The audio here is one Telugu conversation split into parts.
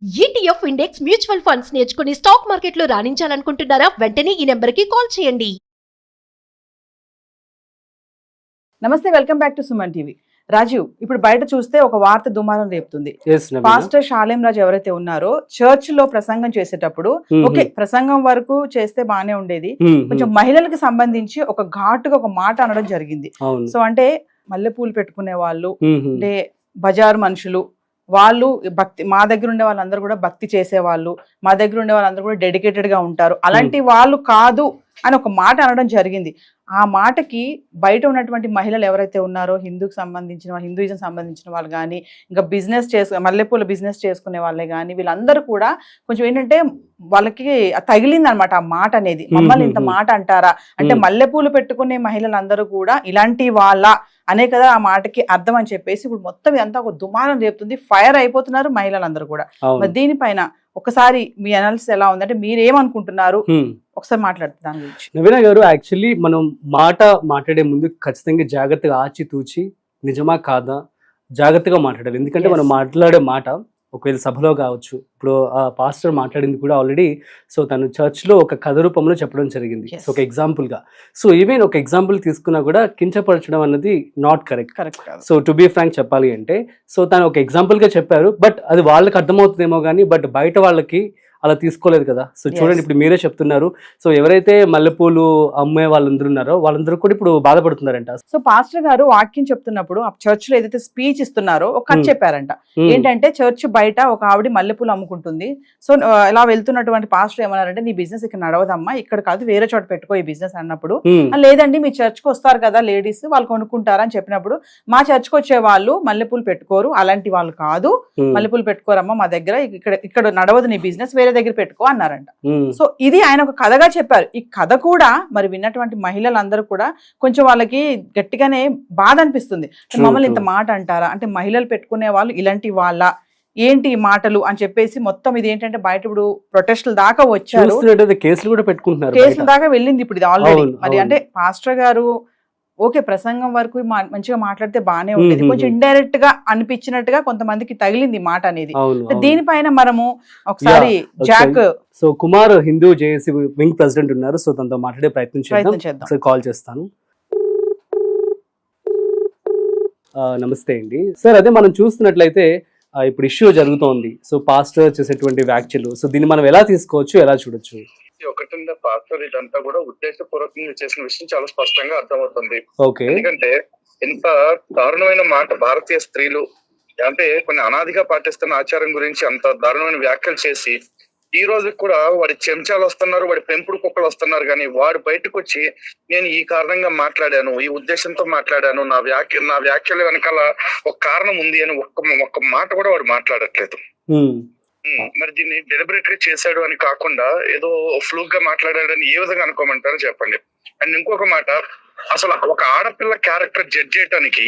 ETF ఇండెక్స్ మ్యూచువల్ ఫండ్స్ నేర్చుకుని స్టాక్ మార్కెట్లో రాణించాలనుకుంటున్నారా? వెంటనే ఈ నెంబర్కి కాల్ చేయండి. నమస్తే, welcome back to Suman TV. Rajiv, ఇప్పుడు బయట చూస్తే ఒక వార్త దుమారం రేపుతుంది. పాస్టర్ షాలేం రాజు ఎవరైతే ఉన్నారో చర్చ్ లో ప్రసంగం చేసేటప్పుడు, ఓకే ప్రసంగం వరకు చేస్తే బానే ఉండేది, కొంచెం మహిళలకు సంబంధించి ఒక ఘాటుగా ఒక మాట అనడం జరిగింది. సో అంటే మల్లెపూలు పెట్టుకునే వాళ్ళు, అంటే బజారు మనుషులు, వాళ్ళు భక్తి, మా దగ్గర ఉండే వాళ్ళందరూ కూడా భక్తి చేసేవాళ్ళు, మా దగ్గర ఉండే వాళ్ళందరూ కూడా డెడికేటెడ్ గా ఉంటారు, అలాంటి వాళ్ళు కాదు అని ఒక మాట అనడం జరిగింది. ఆ మాటకి బయట ఉన్నటువంటి మహిళలు ఎవరైతే ఉన్నారో హిందూయిజం సంబంధించిన వాళ్ళు కానీ, ఇంకా మల్లెపూల బిజినెస్ చేసుకునే వాళ్ళే కానీ, వీళ్ళందరూ కూడా కొంచెం ఏంటంటే వాళ్ళకి తగిలింది అనమాట ఆ మాట అనేది. మమ్మల్ని ఇంత మాట అంటారా అంటే, మల్లెపూలు పెట్టుకునే మహిళలందరూ కూడా ఇలాంటి వాళ్ళ అనే కదా ఆ మాటకి అర్థం అని చెప్పేసి ఇప్పుడు మొత్తం ఇదంతా ఒక దుమారం రేపుతుంది. ఫైర్ అయిపోతున్నారు మహిళలందరూ కూడా. మరి దీనిపైన ఒకసారి మీ అనాలిసిస్ ఎలా ఉందంటే, మీరేమనుకుంటున్నారు ఒకసారి మాట్లాడుతుంది దాని గురించి. నవీన గారు, యాక్చువల్లీ మనం మాట్లాడే ముందు ఖచ్చితంగా జాగ్రత్తగా ఆచితూచి నిజమా కాదా జాగ్రత్తగా మాట్లాడాలి. ఎందుకంటే మనం మాట్లాడే మాట ఒకవేళ సభలో కావచ్చు, ఇప్పుడు ఆ పాస్టర్ మాట్లాడింది కూడా ఆల్రెడీ, సో తను చర్చ్లో ఒక కథ రూపంలో చెప్పడం జరిగింది. సో ఒక ఎగ్జాంపుల్గా, సో ఈవెన్ ఒక ఎగ్జాంపుల్ తీసుకున్నా కూడా కించపరచడం అన్నది not correct. So to be frank చెప్పాలి అంటే, సో తను ఒక ఎగ్జాంపుల్గా చెప్పారు, బట్ అది వాళ్ళకి అర్థమవుతుందేమో కానీ బట్ బయట వాళ్ళకి అలా తీసుకోలేదు కదా. సో చూడండి, ఇప్పుడు మీరే చెప్తున్నారు, సో ఎవరైతే మల్లెపూలు అమ్మే వాళ్ళందరూ ఉన్నారో వాళ్ళందరూ కూడా ఇప్పుడు బాధపడుతున్నారంట. సో పాస్టర్ గారు వాక్యం చెప్తున్నప్పుడు ఆ చర్చ్ లో ఏదైతే స్పీచ్ ఇస్తున్నారో ఒక కథ చెప్పారంట. ఏంటంటే చర్చ్ బయట ఒక ఆవిడ మల్లెపూలు అమ్ముకుంటుంది. సో ఇలా వెళ్తున్నటువంటి పాస్టర్ ఏమన్నారంటే, నీ బిజినెస్ ఇక్కడ నడవదమ్మా, ఇక్కడ కాదు వేరే చోట పెట్టుకో ఈ బిజినెస్ అన్నప్పుడు, లేదండి మీ చర్చ్ కి వస్తారు కదా లేడీస్, వాళ్ళు కొనుక్కుంటారా అని చెప్పినప్పుడు, మా చర్చ్ కి వచ్చే వాళ్ళు మల్లెపూలు పెట్టుకోరు, అలాంటి వాళ్ళు కాదు, మల్లెపూలు పెట్టుకోరమ్మా మా దగ్గర, ఇక్కడ నడవదు నీ బిజినెస్, వేరే దగ్గర పెట్టుకో అన్నారంట. సో ఇది ఆయన ఒక కథగా చెప్పారు. ఈ కథ కూడా మరి విన్నటువంటి మహిళలందరూ కూడా కొంచెం వాళ్ళకి గట్టిగానే బాధ అనిపిస్తుంది. మమ్మల్ని ఇంత మాట అంటారా అంటే, మహిళలు పెట్టుకునే వాళ్ళు ఇలాంటి వాళ్ళ ఏంటి మాటలు అని చెప్పేసి మొత్తం ఇది ఏంటంటే బయట ఇప్పుడు ప్రొటెస్టుల దాకా వచ్చారు, కేసులు కూడా పెట్టుకుంటున్నారు, కేసుల దాకా వెళ్ళింది ఇప్పుడు ఇది ఆల్రెడీ. మరి అంటే పాస్టర్ గారు ఓకే ప్రసంగం వరకు మంచిగా మాట్లాడితే బానే ఉండేది, కొంచెం ఇండైరెక్ట్ గా అనిపించినట్టుగా కొంతమందికి తగిలింది మాట అనేది. దీనిపైన మనము ఒకసారి Jack, so Kumar Hindu JAC wing president ఉన్నారు, సో తనతో మాట్లాడే ప్రయత్నం చేద్దాం. కాల్ చేస్తాను. నమస్తే అండి సార్. అదే మనం చూస్తున్నట్లయితే ఇప్పుడు ఇష్యూ జరుగుతోంది, సో పాస్టర్ చేసేటువంటి వ్యాఖ్యలు, సో దీన్ని మనం ఎలా తీసుకోవచ్చు, ఎలా చూడొచ్చు? ఒకటి పాస్టర్ ఇదంతా కూడా ఉద్దేశపూర్వకంగా చేసిన విషయం చాలా స్పష్టంగా అర్థమవుతుంది. ఎందుకంటే ఇంత దారుణమైన మాట భారతీయ స్త్రీలు అంటే కొన్ని అనాదిగా పాటిస్తున్న ఆచారం గురించి అంత దారుణమైన వ్యాఖ్యలు చేసి, ఈ రోజు కూడా వాడి చెంచాలు వస్తున్నారు, వాడి పెంపుడు కుక్కలు వస్తున్నారు, కానీ వాడు బయటకు వచ్చి నేను ఈ కారణంగా మాట్లాడాను, ఈ ఉద్దేశంతో మాట్లాడాను, నా వ్యాఖ్యల వెనకాల ఒక కారణం ఉంది అని ఒక్క మాట కూడా వాడు మాట్లాడట్లేదు. మరి దీన్ని డెలిబరేట్ గా చేశాడు అని కాకుండా ఏదో ఫ్లూక్ గా మాట్లాడాడని ఏ విధంగా అనుకోమంటారో చెప్పండి. అండ్ ఇంకొక మాట, అసలు ఒక ఆడపిల్ల క్యారెక్టర్ జడ్జ్ చేయడానికి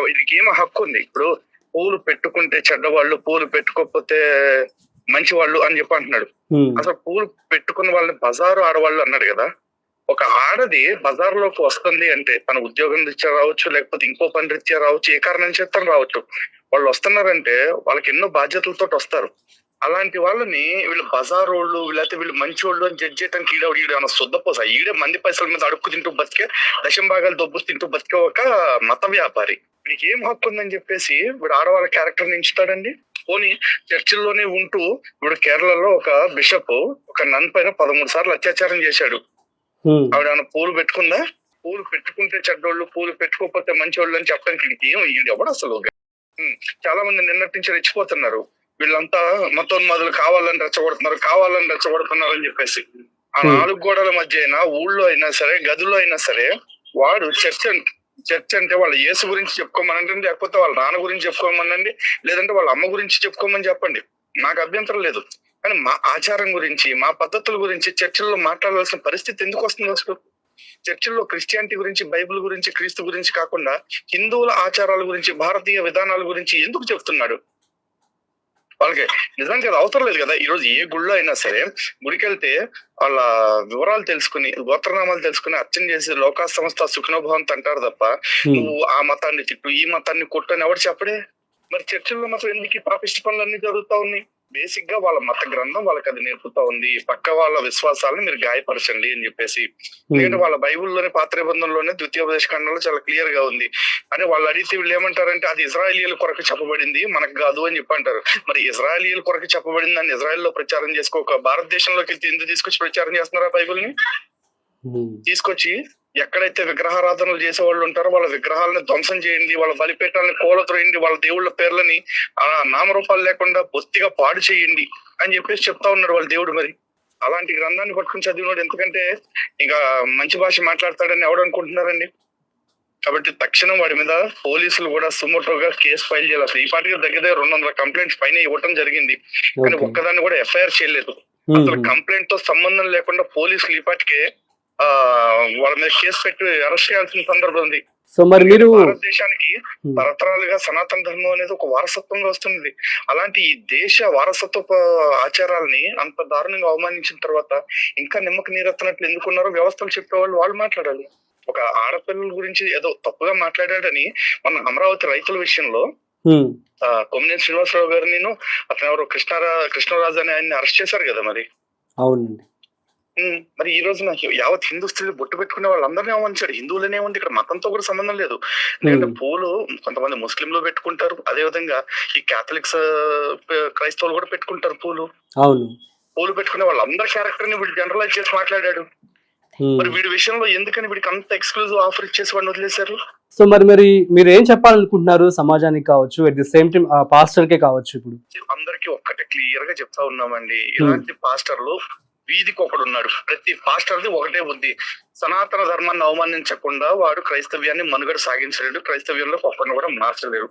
వీళ్ళకి ఏమో హక్కు ఉంది? ఇప్పుడు పూలు పెట్టుకుంటే చెడ్డవాళ్ళు, పూలు పెట్టుకోకపోతే మంచి వాళ్ళు అని చెప్పి అంటున్నాడు. అసలు పూలు పెట్టుకున్న వాళ్ళని బజారు ఆడవాళ్ళు అన్నాడు కదా. ఒక ఆడది బజార్లోకి వస్తుంది అంటే తన ఉద్యోగం రీత్యా రావచ్చు, లేకపోతే ఇంకో పని రీత్యా రావచ్చు, ఏ కారణం చేత రావచ్చు, వాళ్ళు వస్తున్నారంటే వాళ్ళకి ఎన్నో బాధ్యతలతో వస్తారు. అలాంటి వాళ్ళని వీళ్ళు బజార్ వాళ్ళు లేకపోతే వీళ్ళు మంచి వాళ్ళు అని జడ్జ్ చేయడానికి ఈడేమన్నా శుద్ధపోసా? ఈడే మంది పైసల మీద అడుక్కు తింటూ బతికే, దశం భాగాలు దొబ్బు తింటూ బతికే ఒక మత వ్యాపారి. వీడికి ఏం హక్కు ఉందని చెప్పేసి వీడు ఆడవాళ్ళ క్యారెక్టర్ నించుతాడండి. పోనీ చర్చిల్లోనే ఉంటూ ఇప్పుడు కేరళలో ఒక బిషప్ ఒక నన్ పైన 13 సార్లు అత్యాచారం చేశాడు. ఆవిడ పూలు పెట్టుకుందా? పూలు పెట్టుకుంటే చెడ్డోళ్ళు, పూలు పెట్టుకోకపోతే మంచోళ్ళు అని చెప్పడానికి ఏం ఎవడు అసలు? చాలా మంది నిన్నటి నుంచి రెచ్చిపోతున్నారు, వీళ్ళంతా మతోన్మాదులు కావాలని రెచ్చగొడుతున్నారు అని చెప్పేసి. ఆ 4 గోడల మధ్య అయినా, ఊళ్ళో అయినా సరే, గదిలో అయినా సరే, వాడు చర్చ్ అంటే వాళ్ళ యేసు గురించి చెప్పుకోమనండి, లేకపోతే వాళ్ళ నాన్న గురించి చెప్పుకోమనండి, లేదంటే వాళ్ళ అమ్మ గురించి చెప్పుకోమని చెప్పండి, నాకు అభ్యంతరం లేదు. కానీ మా ఆచారం గురించి, మా పద్ధతుల గురించి చర్చిల్లో మాట్లాడాల్సిన పరిస్థితి ఎందుకు వస్తుంది? అసలు చర్చిల్లో క్రిస్టియానిటీ గురించి, బైబిల్ గురించి, క్రీస్తు గురించి కాకుండా హిందువుల ఆచారాల గురించి, భారతీయ విధానాల గురించి ఎందుకు చెప్తున్నాడు? వాళ్ళకి నిజానికి అది అవసరం లేదు కదా. ఈ రోజు ఏ గుళ్ళో అయినా సరే గుడికి వెళ్తే వాళ్ళ వివరాలు తెలుసుకుని, గోత్రనామాలు తెలుసుకుని అర్చన చేసి లోకా సంస్థ సుఖనోభవంత అంటారు తప్ప నువ్వు ఆ మతాన్ని తిట్టు, ఈ మతాన్ని కొట్టు అని ఎవరు చెప్పడే. మరి చర్చిల్లో మాత్రం ఎందుకు ఈ పాపిష్టి పనులన్నీ జరుగుతా ఉన్నాయి? బేసిక్ గా వాళ్ళ మత గ్రంథం వాళ్ళకి అది నేర్పుతా ఉంది, పక్క వాళ్ళ విశ్వాసాలను మీరు గాయపరచండి అని చెప్పేసి. ఎందుకంటే వాళ్ళ బైబుల్లోనే పాత నిబంధనలోనే ద్వితీయోపదేశ ఖండంలో చాలా క్లియర్ గా ఉంది. అంటే వాళ్ళు అడిగితే వీళ్ళు ఏమంటారంటే అది ఇజ్రాయేలీల కొరకు చెప్పబడింది, మనకు కాదు అని చెప్పి అంటారు. మరి ఇజ్రాయేలీల కొరకు చెప్పబడింది అని ఇజ్రాయెల్లో ప్రచారం చేసుకోక భారతదేశంలోకి ఎందుకు తీసుకొచ్చి ప్రచారం చేస్తున్నారా బైబుల్ ని? తీసుకొచ్చి ఎక్కడైతే విగ్రహారాధనలు చేసే వాళ్ళు ఉంటారో వాళ్ళ విగ్రహాలను ధ్వంసం చేయండి, వాళ్ళ బలిపీఠాలను కోలత్రోయండి, వాళ్ళ దేవుళ్ళ పేర్లని నామరూపాలు లేకుండా బొత్తిగా పాడు చేయండి అని చెప్పేసి చెప్తా ఉన్నాడు వాళ్ళ దేవుడు. మరి అలాంటి గ్రంథాన్ని పట్టుకుని చదివినాడు ఎందుకంటే ఇంకా మంచి భాష మాట్లాడతాడని ఎవడు అనుకుంటున్నారండి? కాబట్టి తక్షణం వాడి మీద పోలీసులు కూడా సుమోటోగా కేసు ఫైల్ చేయాలి. అసలు ఈ పాటికి దగ్గర 200 కంప్లైంట్స్ పైన ఇవ్వటం జరిగింది, కానీ ఒక్కదాన్ని కూడా ఎఫ్ఐఆర్ చేయలేదు. అసలు కంప్లైంట్ తో సంబంధం లేకుండా పోలీసులు ఈ పాటికే వాళ్ళ మీద కేసు పెట్టి అరెస్ట్ చేయాల్సిన సందర్భం ఉంది. సో మరి మీరు భారతదేశానికి తరతరాలుగా సనాతన ధర్మం అనేది ఒక వారసత్వంగా వస్తుంది. అలాంటి ఈ దేశ వారసత్వ ఆచారాలని అంత దారుణంగా అవమానించిన తర్వాత ఇంకా నిమ్మక నీరెత్తనట్లు ఎందుకున్నారో వ్యవస్థలు చెప్పేవాళ్ళు వాళ్ళు మాట్లాడాలి. ఒక ఆడపిల్లల గురించి ఏదో తప్పుగా మాట్లాడాడని మన అమరావతి రైతుల విషయంలో కొమ్మినేని శ్రీనివాసరావు గారిని అతను ఎవరు కృష్ణరాజు అని ఆయన్ని అరెస్ట్ చేశారు కదా. మరి అవునండి, మరి ఈ రోజున యావత్ హిందూ స్త్రీలు బొట్టు పెట్టుకునే వాళ్ళందరినీ అవమానించాడు. హిందువులనే ఉంది, ఇక్కడ మతంతో కూడా సంబంధం లేదు. ఎందుకంటే పూలు కొంతమంది ముస్లింలు పెట్టుకుంటారు, అదే విధంగా ఈ క్యాథలిక్స్ క్రైస్తవులు కూడా పెట్టుకుంటారు పూలు. అవును, పూలు పెట్టుకునే వాళ్ళందరి క్యారెక్టర్ ని వీడు జనరలైజ్ చేసి మాట్లాడాడు. మరి వీడి విషయంలో ఎందుకని వీడికి అంత ఎక్స్క్లూజివ్ ఆఫర్ ఇచ్చేసి వాడిని వదిలేశారు? సో మరి మీరు ఏం చెప్పాలనుకుంటున్నారు సమాజానికి కావచ్చు, at the same time pastor కే కావచ్చు? ఇప్పుడు అందరికి ఒక్కటే క్లియర్ గా చెప్తా ఉన్నామండి, ఇలాంటి పాస్టర్లు వీధికి ఒకడు ఉన్నాడు. ప్రతి పాస్టర్ది ఒకటే బుద్ధి, సనాతన ధర్మాన్ని అవమానించకుండా వాడు క్రైస్తవ్యాన్ని మనుగడ సాగించలేడు, క్రైస్తవ్యంలో ఒక్కడిని కూడా మార్చలేడు.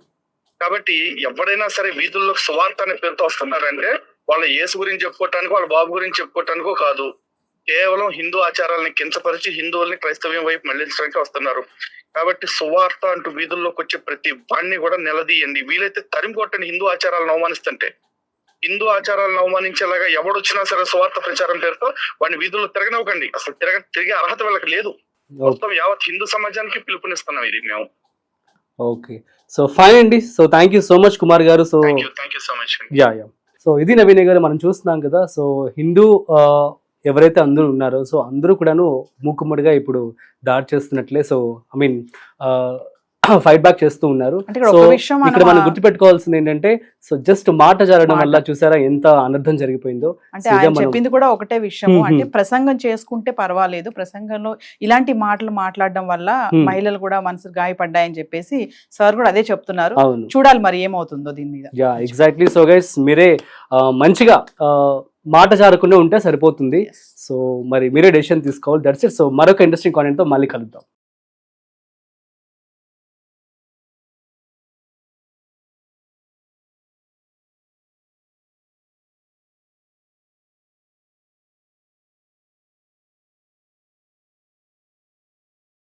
కాబట్టి ఎవడైనా సరే వీధుల్లో సువార్త అనే పేరుతో వస్తున్నారంటే వాళ్ళ యేసు గురించి చెప్పుకోవటానికి, వాళ్ళ బాబు గురించి చెప్పుకోవటానికో కాదు, కేవలం హిందూ ఆచారాలను కించపరిచి హిందువుల్ని క్రైస్తవ్యం వైపు మళ్లించడానికి వస్తున్నారు. కాబట్టి సువార్త అంటూ వీధుల్లోకి వచ్చే ప్రతి వాడిని కూడా నిలదీయండి, వీలైతే తరిమి కొట్టండి. హిందూ ఆచారాలను అవమానిస్తుంటే, హిందూ ఆచారాలను అవమానించేలాగా ఎవడొచ్చినా సరే స్వార్థ ప్రచారం పేరుతో వాడిని వీధుల్లో తిరగనివ్వకండి. అసలు తిరిగే అర్హత వీళ్ళకి లేదు. మొత్తం యావత్ హిందూ సమాజానికి పిలుపునిస్తున్నాం ఇది మేము. ఓకే, సో ఫైన్ అండి. So thank you so much Kumar గారు. So thank you so much. Yeah. So ఇది నవీన్ గారు మనం చూస్తున్నాం కదా. సో హిందూ ఎవరైతే అందరూ ఉన్నారో సో అందరూ కూడాను మూకుమ్మడిగా ఇప్పుడు దాడి చేస్తున్నట్లే. So I mean fight back చేస్తూ ఉన్నారు. సో ఇక్కడ మనం గుర్తుపెట్టుకోవాల్సింది ఏంటంటే, సో జస్ట్ మాట జరగడం వల్ల చూసారా ఎంత అనర్థం జరిగిపోయిందో. అంటే ఆయన చెప్పింది కూడా ఒకటే విషయం, అంటే ప్రసంగం చేసుకుంటే పర్వాలేదు, ప్రసంగంలో ఇలాంటి మాటలు మాట్లాడడం వల్ల మహిళలు కూడా మనసు గాయపడ్డాయని చెప్పేసి సార్ కూడా అదే చెప్తున్నారు. చూడాలి మరి ఏమవుతుందో దీని మీద. Yeah, exactly. సో గైస్ మీరే మంచిగా మాట జారకుండా ఉంటే సరిపోతుంది. సో మరి మీరే డెసిషన్ తీసుకోవాలి. That's it. సో మరొక ఇంట్రెస్టింగ్ కాంటెంట్ తో మళ్ళీ కలుద్దాం.